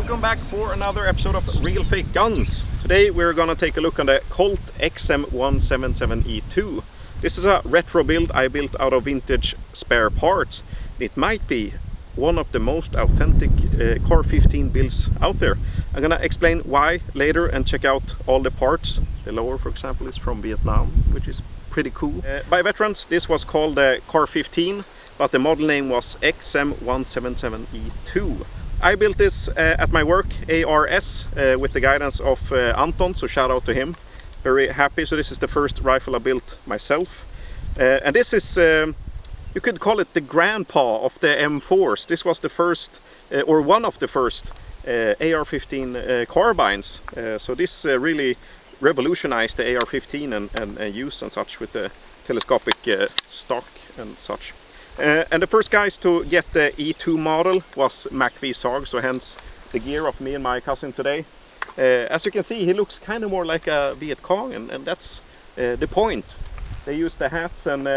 Welcome back for another episode of Real Fake Guns. Today we're gonna take a look on the Colt XM177E2. This is a retro build I built out of vintage spare parts. It might be one of the most authentic CAR-15 builds out there. I'm gonna explain why later and check out all the parts. The lower, for example, is from Vietnam, which is pretty cool. By veterans, this was called the CAR-15, but the model name was XM177E2. I built this at my work, ARS, with the guidance of Anton, so shout out to him. Very happy. So this is the first rifle I built myself. And this is, you could call it the grandpa of the M4s. This was the first, or one of the first AR-15 carbines. So this really revolutionized the AR-15 and use and such with the telescopic stock and such. And the first guys to get the E2 model was MacV-Zog, so hence the gear of me and my cousin today. As you can see, he looks kind of more like a Viet Cong, and that's the point. They used the hats and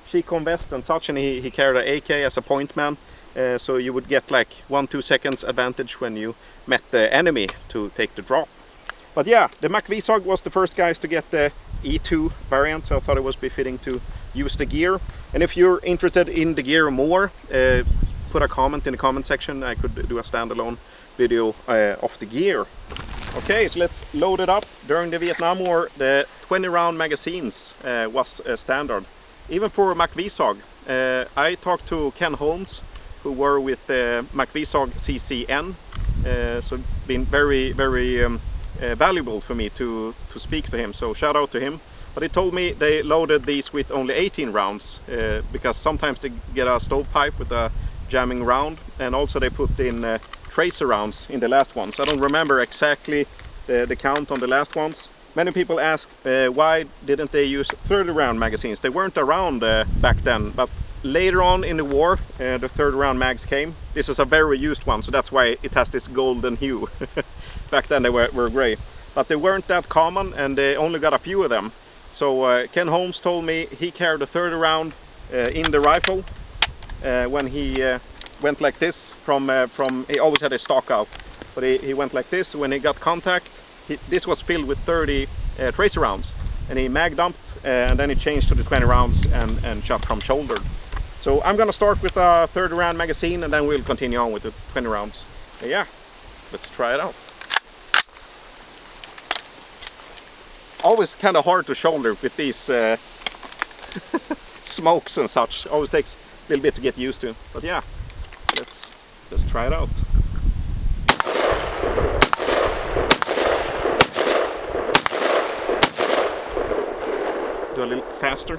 Chicon vest and such, and he carried an AK as a point man, so you would get like 1-2 seconds advantage when you met the enemy to take the drop. But yeah, the MacV-Zog was the first guys to get the E2 variant, so I thought it was befitting to use the gear. And if you're interested in the gear more, put a comment in the comment section. I could do a standalone video of the gear. Okay, so let's load it up. During the Vietnam War, the 20 round magazines was standard, even for MacV-Zog. I talked to Ken Holmes, who were with MacV-Zog CCN, so it's been very valuable for me to speak to him, so shout out to him. But he told me they loaded these with only 18 rounds because sometimes they get a stovepipe with a jamming round, and also they put in tracer rounds in the last ones. I don't remember exactly the count on the last ones. Many people ask why didn't they use 30 round magazines? They weren't around back then, but later on in the war the 30 round mags came. This is a very used one, so that's why it has this golden hue. Back then they were grey, but they weren't that common and they only got a few of them. So Ken Holmes told me he carried a 30 round in the rifle when he went like this from he always had a stock out, but he went like this. When he got contact, this was filled with 30 tracer rounds, and he mag dumped and then he changed to the 20 rounds and shot from shoulder. So I'm gonna start with a 30 round magazine and then we'll continue on with the 20 rounds. Yeah, let's try it out. Always kind of hard to shoulder with these smokes and such. Always takes a little bit to get used to. But yeah, let's try it out. Do a little faster.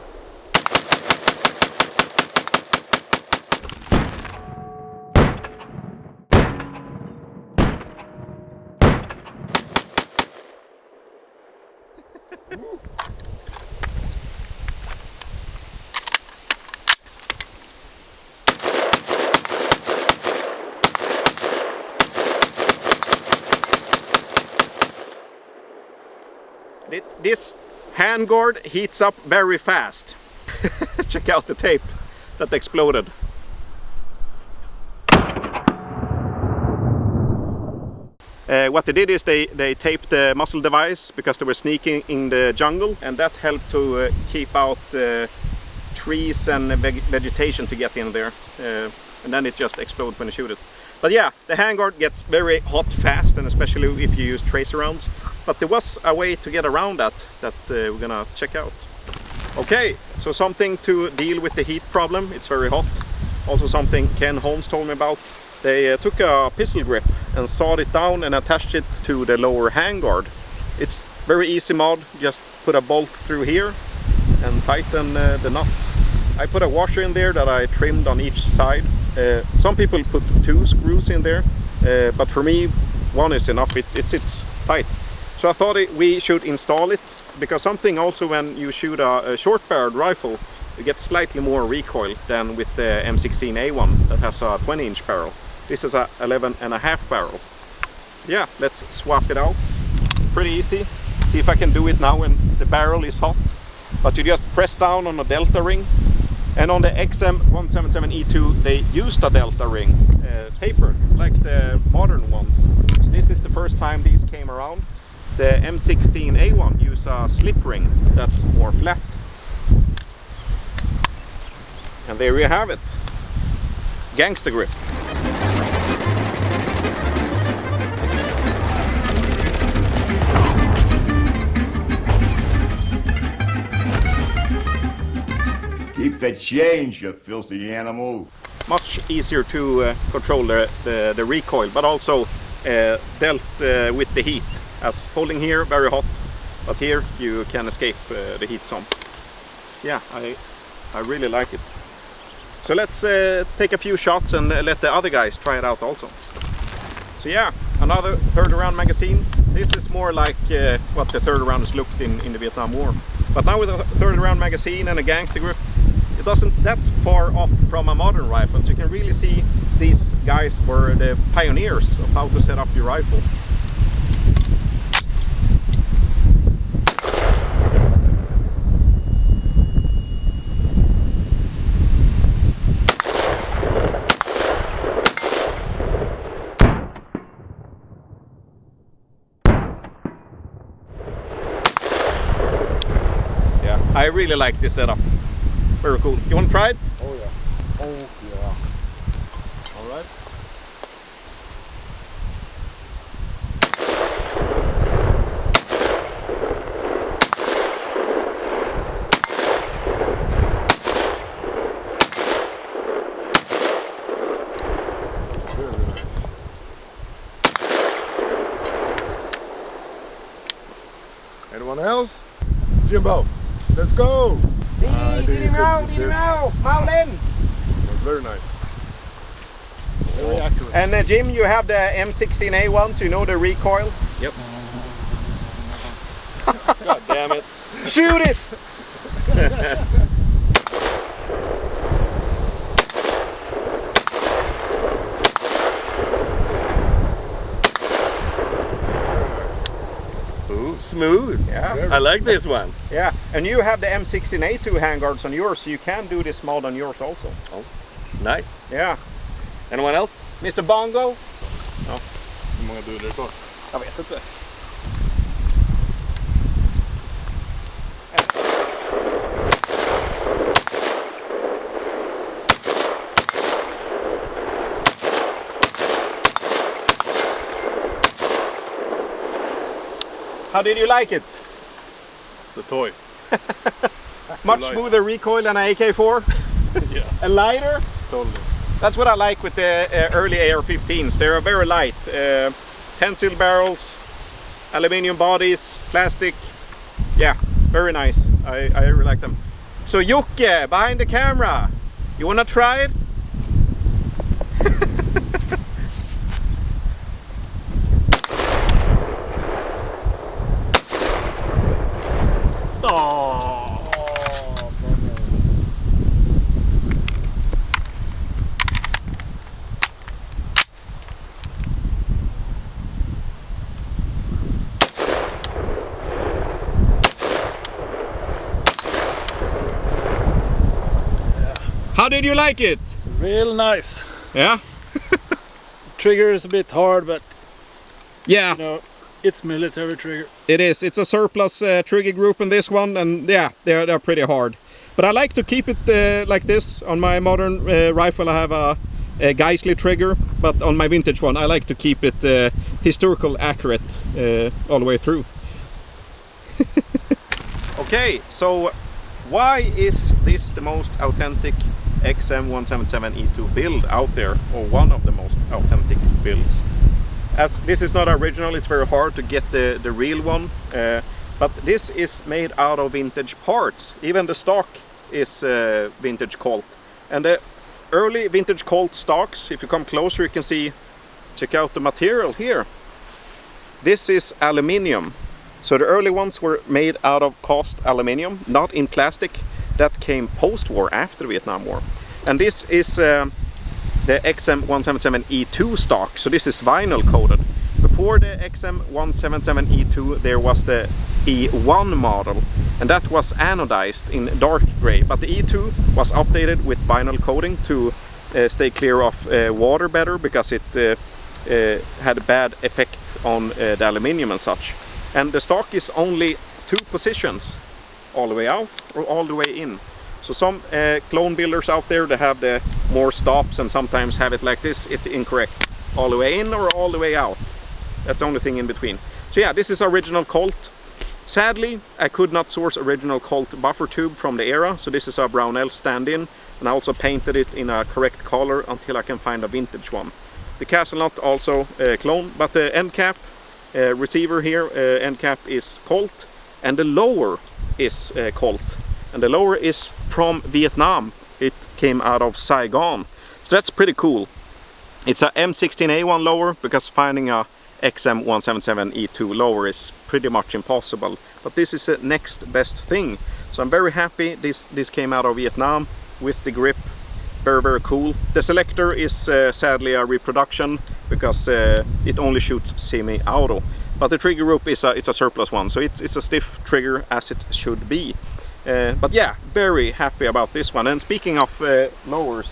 This handguard heats up very fast. Check out the tape that exploded. What they did is they taped the muzzle device because they were sneaking in the jungle, and that helped to keep out trees and vegetation to get in there, and then it just explodes when you shoot it. But yeah, the handguard gets very hot fast, and especially if you use tracer rounds. But there was a way to get around that we're gonna check out. Okay, so something to deal with the heat problem. It's very hot. Also something Ken Holmes told me about. They took a pistol grip and sawed it down and attached it to the lower handguard. It's very easy mod. Just put a bolt through here and tighten the nut. I put a washer in there that I trimmed on each side. Some people put 2 screws in there, but for me 1 is enough. It sits tight. So I thought we should install it, because something also when you shoot a short-barreled rifle, you get slightly more recoil than with the M16A1 that has a 20-inch barrel. This is a 11.5 barrel. Yeah, let's swap it out. Pretty easy. See if I can do it now when the barrel is hot. But you just press down on a delta ring And on the XM177E2 they used a delta ring tapered like the modern ones. So this is the first time these came around. The M16A1 use a slip ring that's more flat. And there you have it. Gangster grip. Keep the change, you filthy animal. Much easier to control the recoil, but also dealt with the heat. As holding here, very hot, but here you can escape the heat some. Yeah, I really like it. So let's take a few shots and let the other guys try it out also. So yeah, another 30 round magazine. This is more like what the 30 rounders looked in the Vietnam War. But now with a 30 round magazine and a Gangster grip, it doesn't that far off from a modern rifle. So you can really see these guys were the pioneers of how to set up your rifle. I really like this setup. Very cool. You want to try it? Oh yeah. Oh yeah. All right. Very nice. Anyone else? Jimbo. Let's go! Đi nào, mau lên! Very nice. Very accurate. And Jim, you have the M16A1, so you know the recoil? Yep. God damn it. Shoot it! Ooh, smooth. Yeah. I like this one. Yeah, and you have the M16A2 handguards on yours, so you can do this mod on yours also. Oh, nice. Yeah. Anyone else? Mr. Bongo? Ja. Hur många dörrar är det kvar? Jag vet inte. How did you like it? It's a toy. Much light. smoother recoil than an AK-4? Yeah, And lighter? totally. That's what I like with the early AR-15s. They are very light. Pencil barrels, aluminium bodies, plastic. Yeah, very nice. I really like them. So Jocke, behind the camera, you wanna try it? How did you like it? Real nice. Yeah? Trigger is a bit hard, but Yeah, you know, it's military trigger. it is. It's a surplus trigger group in this one, and yeah, they're pretty hard. But I like to keep it like this. On my modern rifle I have a Geisley trigger, but on my vintage one I like to keep it historical accurate all the way through. Okay, so why is this the most authentic XM177E2 build out there, or one of the most authentic builds? As this is not original, it's very hard to get the real one, but this is made out of vintage parts. Even the stock is vintage Colt, and the early vintage Colt stocks, if you come closer you can see, check out the material here. This is aluminium. So the early ones were made out of cast aluminium, not in plastic. That came post-war, after the Vietnam War. And this is the XM177E2 stock, so this is vinyl coated. Before the XM177E2 there was the E1 model, and that was anodized in dark gray, but the E2 was updated with vinyl coating to stay clear of water better, because it had a bad effect on the aluminium and such. And the stock is only 2 positions, all the way out or all the way in. So some clone builders out there, they have the more stops and sometimes have it like this. It's incorrect, all the way in or all the way out. That's the only thing in between. So yeah, this is original Colt. Sadly, I could not source original Colt buffer tube from the era, so this is a Brownell stand-in, and I also painted it in a correct color until I can find a vintage one. The castle nut also clone, but the end cap receiver here, end cap is Colt, and the lower is Colt, and the lower is from Vietnam. It came out of Saigon, so that's pretty cool. It's a M16A1 lower, because finding a XM177 E2 lower is pretty much impossible, but this is the next best thing. So I'm very happy this came out of Vietnam with the grip. Very cool. The selector is sadly a reproduction, because it only shoots semi-auto, but the trigger group is it's a surplus one, so it's a stiff trigger as it should be. But yeah, very happy about this one. And speaking of lowers,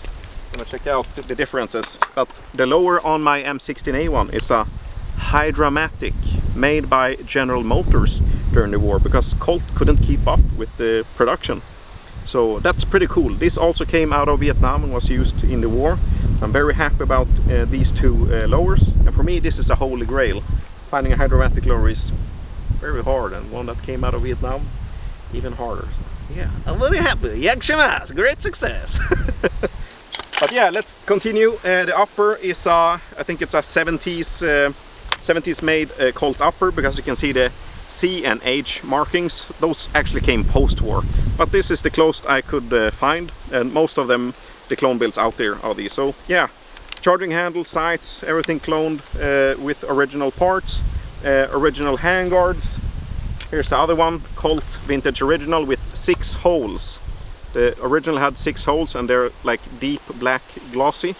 I'm gonna check out the differences. But the lower on my M16A1 is a Hydramatic, made by General Motors during the war, because Colt couldn't keep up with the production. So that's pretty cool. This also came out of Vietnam and was used in the war. So I'm very happy about these 2 lowers, and for me this is a holy grail. Finding a Hydramatic lower is very hard, and one that came out of Vietnam, even harder. So, yeah, I'm very happy. XM177, great success. But yeah, let's continue. The upper is I think it's a 70s made Colt upper, because you can see the C and H markings. Those actually came post-war, but this is the closest I could find, and most of them, the clone builds out there are these. So yeah, charging handle, sights, everything cloned with original parts, original handguards. Here's the other one, Colt vintage original with 6 holes. The original had 6 holes, and they're like deep black glossy.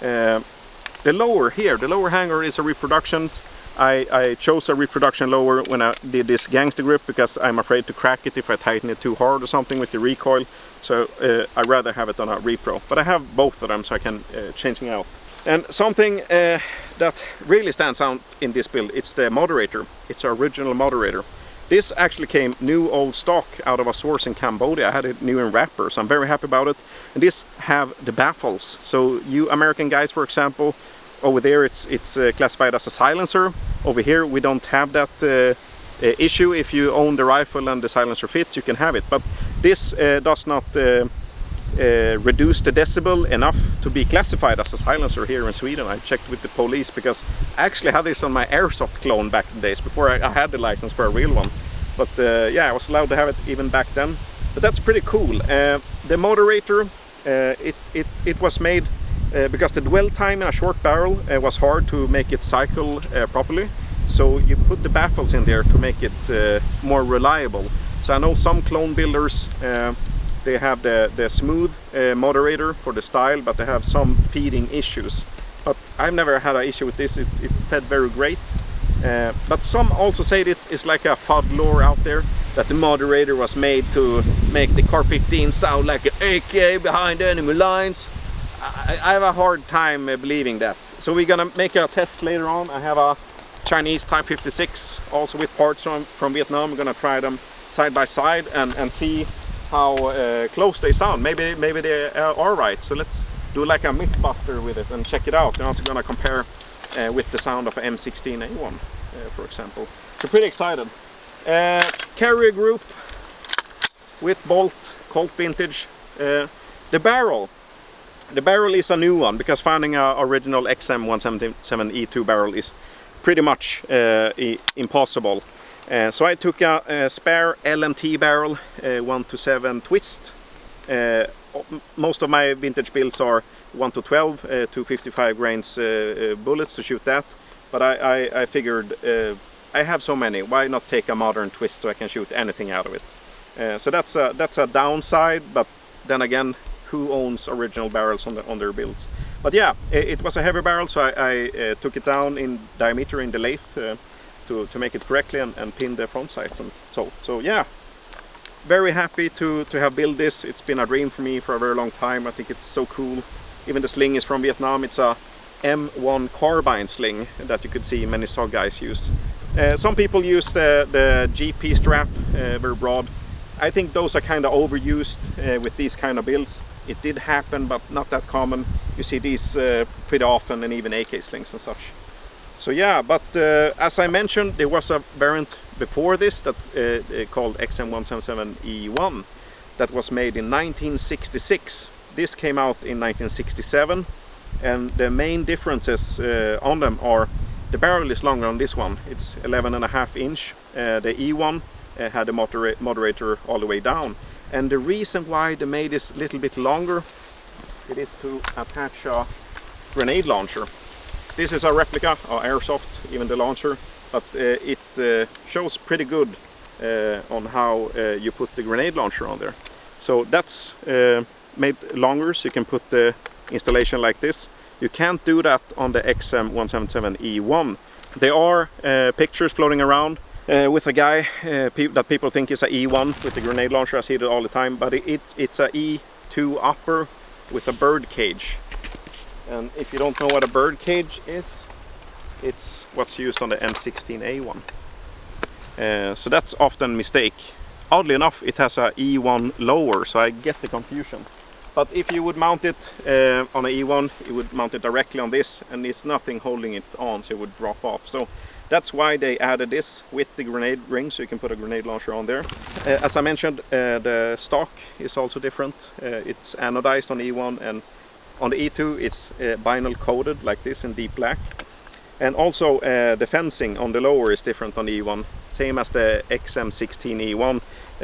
The lower here, the lower hanger is a reproduction. I chose a reproduction lower when I did this Gangster grip, because I'm afraid to crack it if I tighten it too hard or something with the recoil. So I'd rather have it on a repro. But I have both of them, so I can change them out. And something that really stands out in this build, it's the moderator. It's our original moderator. This actually came new old stock out of a source in Cambodia. I had it new in wrapper, so I'm very happy about it. And this have the baffles. So you American guys, for example, over there it's classified as a silencer. Over here we don't have that issue. If you own the rifle and the silencer fits, you can have it. But this does not reduce the decibel enough to be classified as a silencer here in Sweden. I checked with the police, because I actually had this on my airsoft clone back in the days, before I had the license for a real one. But yeah, I was allowed to have it even back then. But that's pretty cool. The moderator, it was made because the dwell time in a short barrel was hard to make it cycle properly. So you put the baffles in there to make it more reliable. So I know some clone builders, they have the smooth moderator for the style, but they have some feeding issues. But I've never had an issue with this. It fed very great. But some also say it's like a FUD lore out there, that the moderator was made to make the CAR-15 sound like an AK behind enemy lines. I have a hard time believing that. So we're gonna make a test later on. I have a Chinese Type 56 also with parts from Vietnam. I'm gonna try them side by side and see how close they sound. Maybe they are right. So let's do like a mythbuster with it and check it out. I'm also gonna compare with the sound of an M16A1 for example. So pretty excited. Carrier group with bolt, Colt vintage. The barrel is a new one, because finding an original XM177 E2 barrel is pretty much impossible. So I took a spare L&T barrel, 1-7 twist. Most of my vintage builds are 1-12, 255 grains bullets to shoot that. But I figured I have so many, why not take a modern twist so I can shoot anything out of it. So that's a downside, but then again, who owns original barrels on their builds? But yeah, it was a heavy barrel, so I took it down in diameter in the lathe to make it correctly and pin the front sights and so yeah. very happy to have built this. It's been a dream for me for a very long time. I think it's so cool. Even the sling is from Vietnam. It's a M1 carbine sling that you could see many SOG guys use. Some people use the GP strap, very broad. I think those are kind of overused with these kind of builds. It did happen, but not that common. You see these pretty often, and even AK slings and such. So yeah, but as I mentioned, there was a variant before this that called XM177E1 that was made in 1966. This came out in 1967, and the main differences on them are the barrel is longer on this one. It's 11.5 inch. The E1 had a moderator all the way down, and the reason why they made this a little bit longer, it is to attach a grenade launcher. This is a replica of airsoft, even the launcher, but it shows pretty good on how you put the grenade launcher on there. So that's made longer, so you can put the installation like this. You can't do that on the XM177E1. There are pictures floating around with a guy that people think is a E1 with the grenade launcher. I see it all the time, but it's a E2 upper with a bird cage. And if you don't know what a bird cage is, it's what's used on the M16A1. So that's often a mistake. Oddly enough, it has a E1 lower, so I get the confusion. But if you would mount it on an E1, you would mount it directly on this, and there's nothing holding it on, so it would drop off. So that's why they added this with the grenade ring, so you can put a grenade launcher on there. As I mentioned, the stock is also different. It's anodized on the E1, and on the E2 it's vinyl coated like this in deep black. And also the fencing on the lower is different on the E1, same as the XM16E1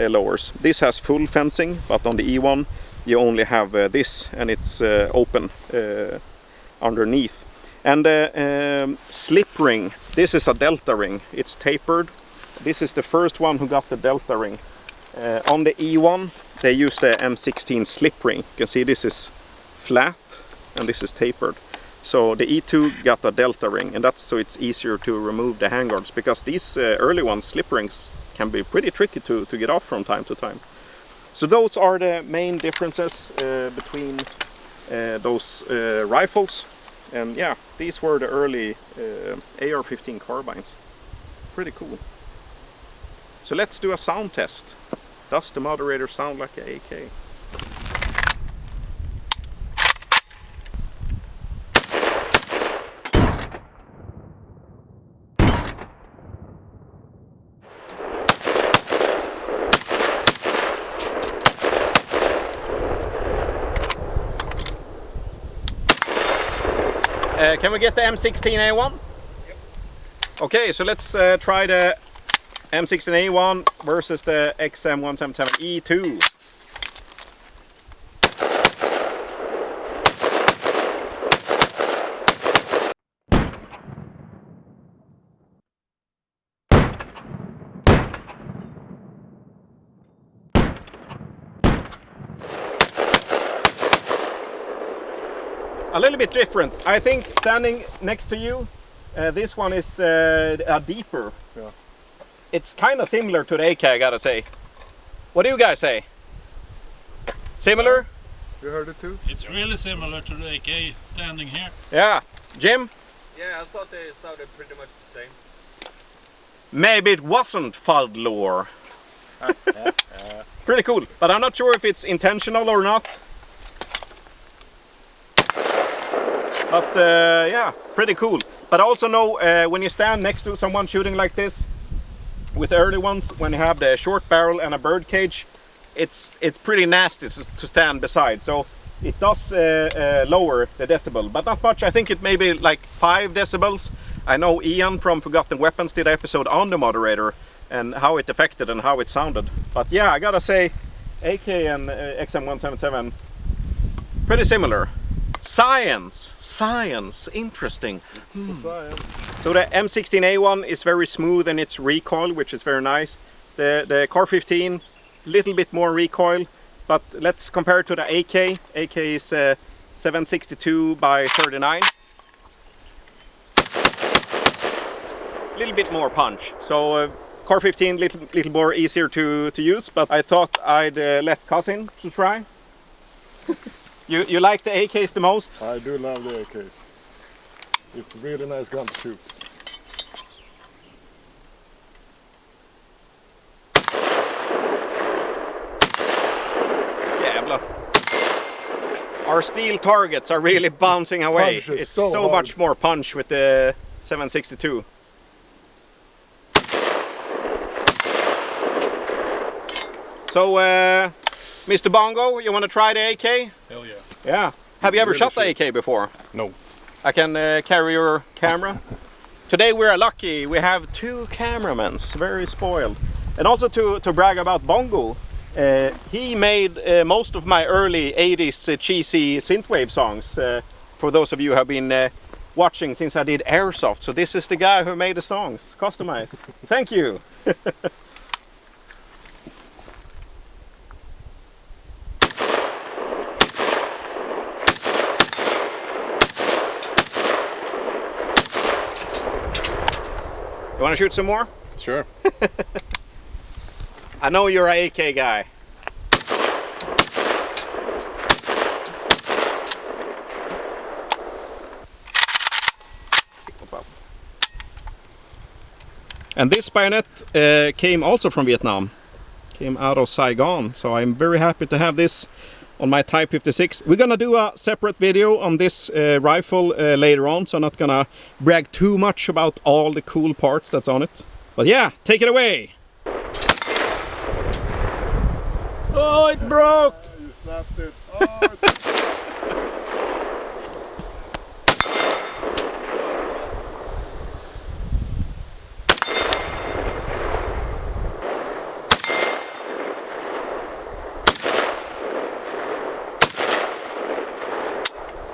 lowers. This has full fencing, but on the E1 you only have this, and it's open underneath. And the slip ring, this is a delta ring. It's tapered. This is the first one who got the delta ring. On the E1 they use the M16 slip ring. You can see this is flat and this is tapered. So the E2 got a delta ring, and that's so it's easier to remove the handguards, because these early ones, slip rings, can be pretty tricky to get off from time to time. So those are the main differences between those rifles. And yeah, these were the early AR-15 carbines. Pretty cool. So let's do a sound test. Does the moderator sound like an AK? Can we get the M16A1? Yep. Okay, so let's try the M16A1 versus the XM177E2. A little bit different. I think standing next to you, this one is a deeper. Yeah. It's kind of similar to the AK, I gotta say. What do you guys say? Similar? You heard it too? It's really similar to the AK standing here. Yeah. Jim? Yeah, I thought they sounded pretty much the same. Maybe it wasn't FUD lore. Pretty cool, but I'm not sure if it's intentional or not. But yeah, pretty cool. But I also know when you stand next to someone shooting like this, with the early ones, when you have the short barrel and a bird cage, it's pretty nasty to stand beside. So it does lower the decibel, but not much. I think it may be like 5 decibels. I know Ian from Forgotten Weapons did an episode on the moderator and how it affected and how it sounded. But yeah, I gotta say, AK and XM177, pretty similar. Science, interesting. So the M16A1 is very smooth in its recoil, which is very nice. The CAR-15, little bit more recoil, but let's compare it to the AK. AK is 762 by 39. Little bit more punch. So CAR-15 little more easier to use, but I thought I'd let cousin to try. You like the AKs the most? I do love the AKs. It's a really nice gun to shoot. Jävlar. Our steel targets are really bouncing away. Punches It's so so hard. much more punch with the 762. So, Mr. Bongo, you want to try the AK? Hell yeah. Yeah. Have you ever Really shot the should. AK before? No. I can carry your camera. Today we're lucky. We have 2 cameramen, very spoiled. And also to brag about Bongo, he made most of my early 80s cheesy synthwave songs. For those of you who have been watching since I did Airsoft. So this is the guy who made the songs, customized. Thank you. You want to shoot some more? Sure. I know you're an AK guy. And this bayonet came also from Vietnam. Came out of Saigon. So I'm very happy to have this on my Type 56. We're gonna do a separate video on this rifle later on, so I'm not gonna brag too much about all the cool parts that's on it. But yeah, take it away! Oh, it broke! You snapped it. Oh, it's...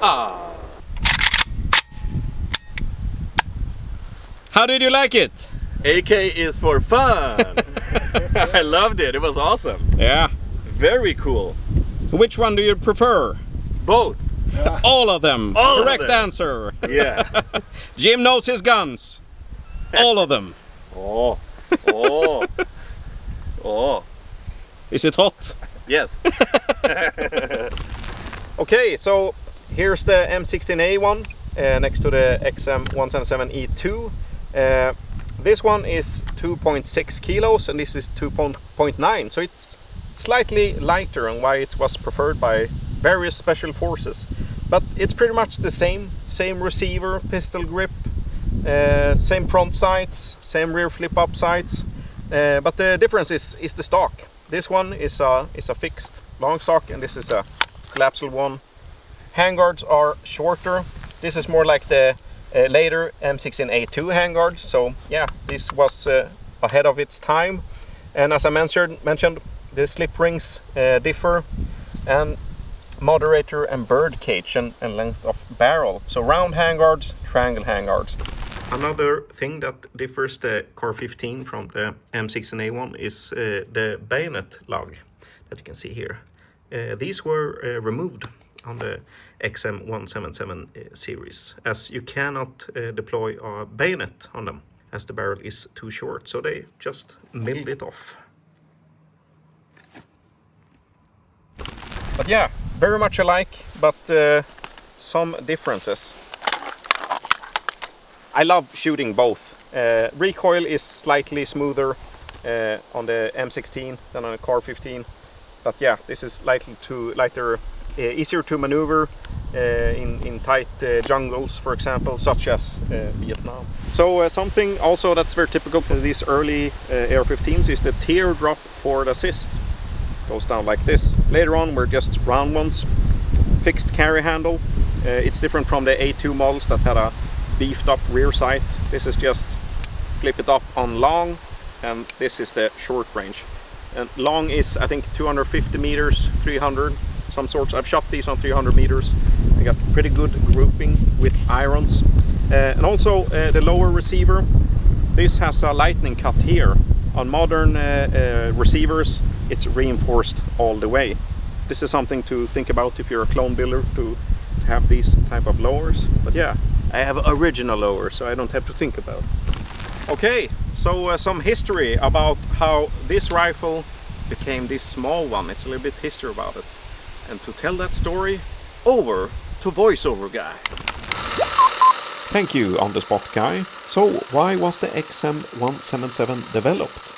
Ah. How did you like it? AK is for fun. I loved it. It was awesome. Yeah. Very cool. Which one do you prefer? Both. All of them. All of Correct them. answer. Yeah. Jim knows his guns. All of them. Oh. Oh. Oh. Is it hot? Yes. Okay, so here's the M16A one next to the XM177E2. This one is 2.6 kilos and this is 2.9, so it's slightly lighter, and why it was preferred by various special forces. But it's pretty much the same receiver, pistol grip, same front sights, same rear flip-up sights, but the difference is the stock. This one is a fixed long stock and this is a collapsible one. Handguards are shorter. This is more like the later M16A2 handguards, so yeah, this was ahead of its time. And as I mentioned, the slip rings differ, and moderator and bird cage and length of barrel. So round handguards, triangle handguards. Another thing that differs the CAR-15 from the M16A1 is the bayonet lug that you can see here. These were removed on the XM177 series, as you cannot deploy a bayonet on them as the barrel is too short, so they just milled it off. But yeah, very much alike, but some differences. I love shooting both. Recoil is slightly smoother on the M16 than on the CAR-15, but yeah, this is lighter, easier to maneuver in tight jungles, for example, such as Vietnam. So something also that's very typical for these early AR-15s is the teardrop for the assist. Goes down like this. Later on we're just round ones. Fixed carry handle. It's different from the A2 models that had a beefed up rear sight. This is just flip it up on long, and this is the short range. And long is, I think, 250 meters, 300, some sorts. I've shot these on 300 meters. I got pretty good grouping with irons. And also the lower receiver, this has a lightning cut here. On modern receivers, it's reinforced all the way. This is something to think about if you're a clone builder, to have these type of lowers. But yeah, I have original lowers, so I don't have to think about it. Okay, so some history about how this rifle became this small one. It's a little bit history about it. And to tell that story, over to voiceover guy. Thank you, on the spot guy. So, why was the XM177 developed?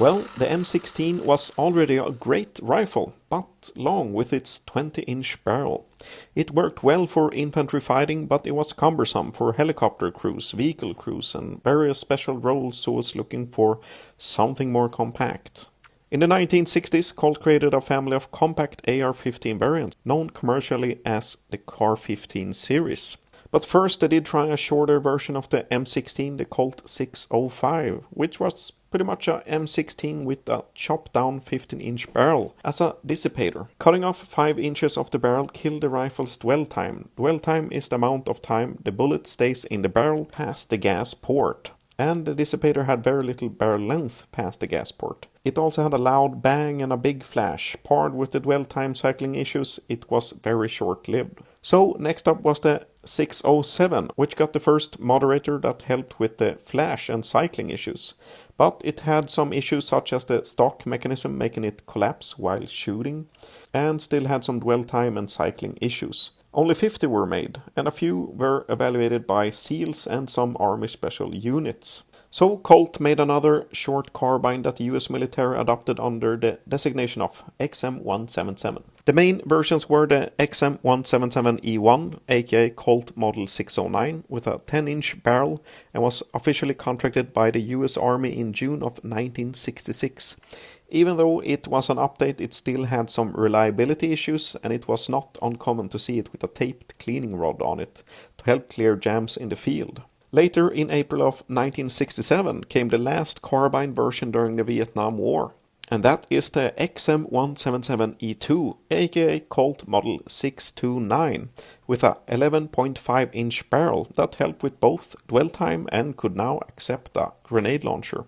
Well, the M16 was already a great rifle, but long with its 20-inch barrel. It worked well for infantry fighting, but it was cumbersome for helicopter crews, vehicle crews, and various special roles, so was looking for something more compact. In the 1960s, Colt created a family of compact AR-15 variants, known commercially as the CAR-15 series. But first they did try a shorter version of the M16, the Colt 605, which was pretty much a M16 with a chopped down 15-inch barrel as a dissipator. Cutting off 5 inches of the barrel killed the rifle's dwell time. Dwell time is the amount of time the bullet stays in the barrel past the gas port. And the dissipator had very little barrel length past the gas port. It also had a loud bang and a big flash. Paired with the dwell time cycling issues, it was very short-lived. So next up was the 607, which got the first moderator that helped with the flash and cycling issues. But it had some issues such as the stock mechanism making it collapse while shooting, and still had some dwell time and cycling issues. Only 50 were made, and a few were evaluated by SEALs and some Army Special Units. So Colt made another short carbine that the US military adopted under the designation of XM177. The main versions were the XM177E1, aka Colt Model 609, with a 10-inch barrel and was officially contracted by the US Army in June of 1966. Even though it was an update, it still had some reliability issues, and it was not uncommon to see it with a taped cleaning rod on it to help clear jams in the field. Later, in April of 1967, came the last carbine version during the Vietnam War, and that is the XM177E2, aka Colt Model 629, with a 11.5-inch barrel that helped with both dwell time and could now accept a grenade launcher.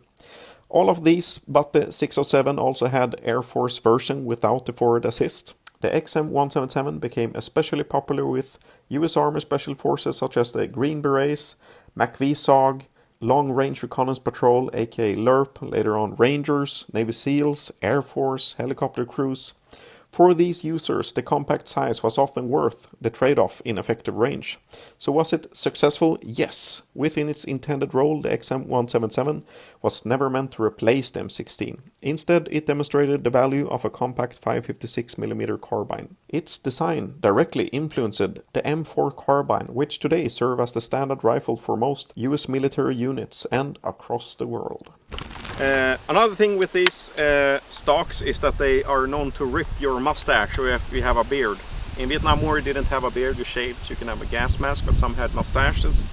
All of these, but the 607 also had Air Force version without the forward assist. The XM177 became especially popular with US Army Special Forces such as the Green Berets, MACV-SOG, Long Range Reconnaissance Patrol aka LRP, later on Rangers, Navy SEALs, Air Force, helicopter crews. For these users, the compact size was often worth the trade-off in effective range. So was it successful? Yes. Within its intended role, the XM177 was never meant to replace the M16. Instead, it demonstrated the value of a compact 5.56mm carbine. Its design directly influenced the M4 carbine, which today serves as the standard rifle for most US military units and across the world. Another thing with these stocks is that they are known to rip your mustache if you have a beard. In Vietnam War you didn't have a beard, you shaved, so you can have a gas mask, but some had mustaches.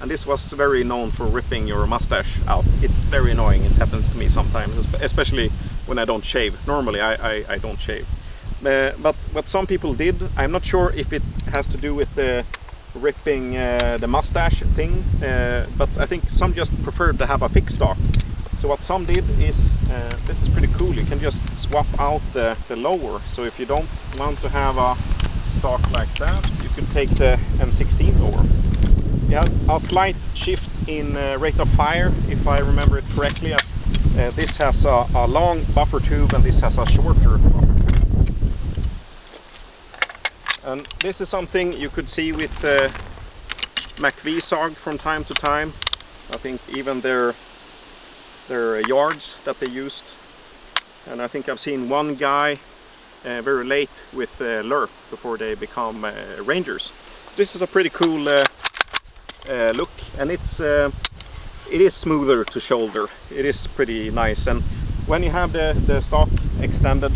And this was very known for ripping your mustache out. It's very annoying, it happens to me sometimes, especially when I don't shave. Normally I don't shave. But what some people did, I'm not sure if it has to do with the ripping the mustache thing, but I think some just preferred to have a fixed stock. So what some did is, this is pretty cool, you can just swap out the lower. So if you don't want to have a stock like that, you can take the M16 lower. You have a slight shift in rate of fire, if I remember it correctly, as this has a long buffer tube and this has a shorter buffer tube. And this is something you could see with MACV-SOG from time to time. I think even their yards that they used, and I think I've seen one guy very late with LRP before they become Rangers. This is a pretty cool look, and it is smoother to shoulder. It is pretty nice, and when you have the stock extended,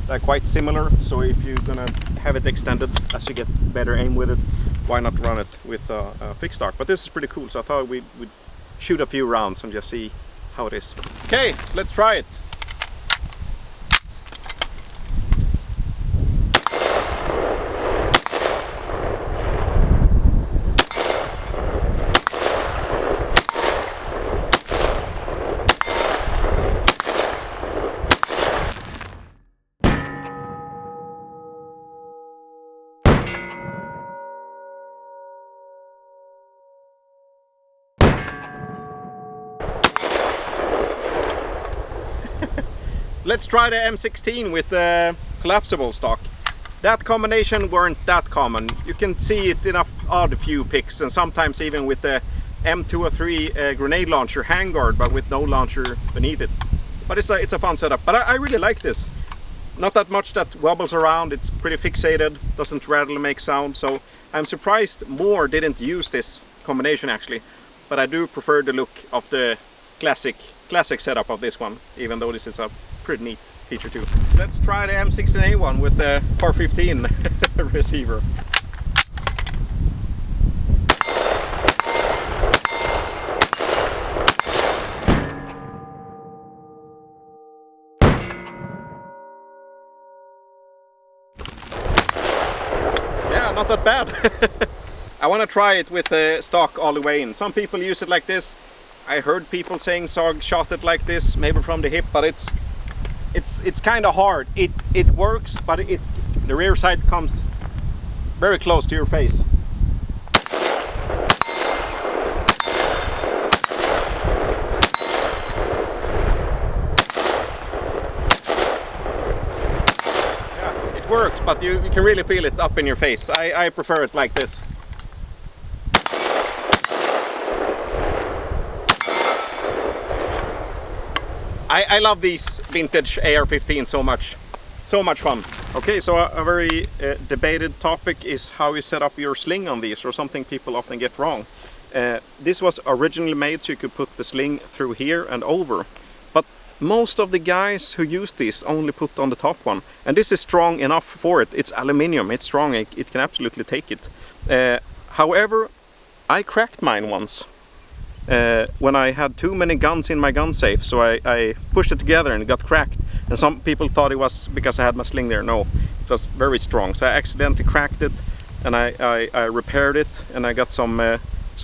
they're quite similar. So if you're gonna have it extended as you get better aim with it, why not run it with a fixed stock? But this is pretty cool, so I thought we'd shoot a few rounds and just see how it is. Okay, let's try it. Let's try the M16 with the collapsible stock. That combination weren't that common. You can see it in a few pics, and sometimes even with the M203 grenade launcher handguard, but with no launcher beneath it. But it's a fun setup. But I really like this. Not that much that wobbles around. It's pretty fixated, doesn't rattle or make sound. So I'm surprised more didn't use this combination actually. But I do prefer the look of the classic setup of this one, even though this is a pretty neat feature too. Let's try the M16A one with the CAR-15 receiver. Yeah, not that bad. I want to try it with the stock all the way in. Some people use it like this. I heard people saying Zog shot it like this, maybe from the hip, but it's kind of hard. It works, but the rear sight comes very close to your face. Yeah, it works, but you can really feel it up in your face. I prefer it like this. I love these vintage AR-15 so much. So much fun. Okay, so a very debated topic is how you set up your sling on these, or something people often get wrong. This was originally made so you could put the sling through here and over. But most of the guys who use this only put on the top one. And this is strong enough for it. It's aluminium, it's strong, it can absolutely take it. However, I cracked mine once. When I had too many guns in my gun safe, so I pushed it together and it got cracked. And some people thought it was because I had my sling there. No, it was very strong. So I accidentally cracked it, and I repaired it, and I got some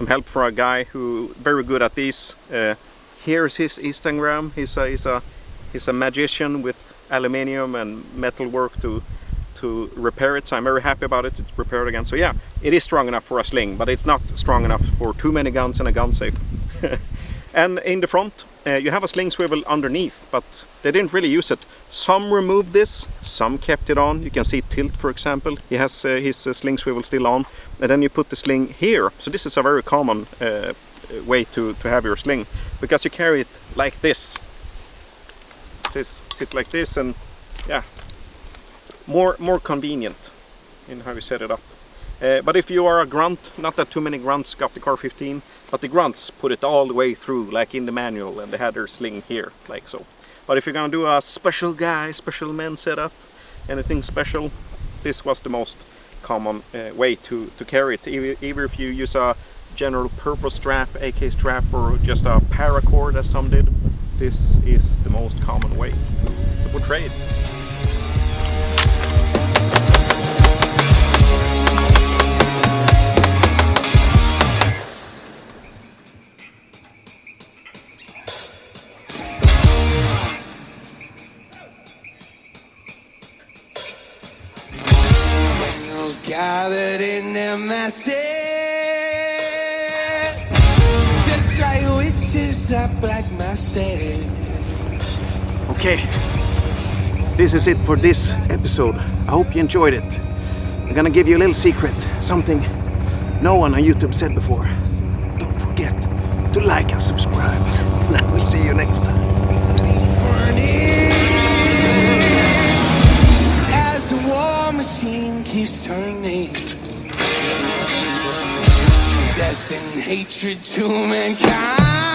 help from a guy who very good at these. Here's his Instagram. He's a magician with aluminium and metal work to repair it, so I'm very happy about it. It's repaired again. So yeah, it is strong enough for a sling, but it's not strong enough for too many guns in a gun safe. And in the front you have a sling swivel underneath, but they didn't really use it. Some removed this, some kept it on. You can see Tilt, for example, he has his sling swivel still on, and then you put the sling here. So this is a very common way to have your sling, because you carry it like this. Sits like this, and yeah, more convenient in how you set it up. But if you are a grunt, not that too many grunts got the CAR-15, but the grunts put it all the way through, like in the manual, and they had their sling here, like so. But if you're gonna do a special guy, special men setup, anything special, this was the most common way to carry it. Either if you use a general purpose strap, AK strap, or just a paracord as some did, this is the most common way to portray it. Gathered in their masses, just like witches at black masses. Okay, this is it for this episode. I hope you enjoyed it. I'm gonna give you a little secret, something no one on YouTube said before. Don't forget to like and subscribe. I will see you next time. As the war machine keeps turning, death and hatred to mankind.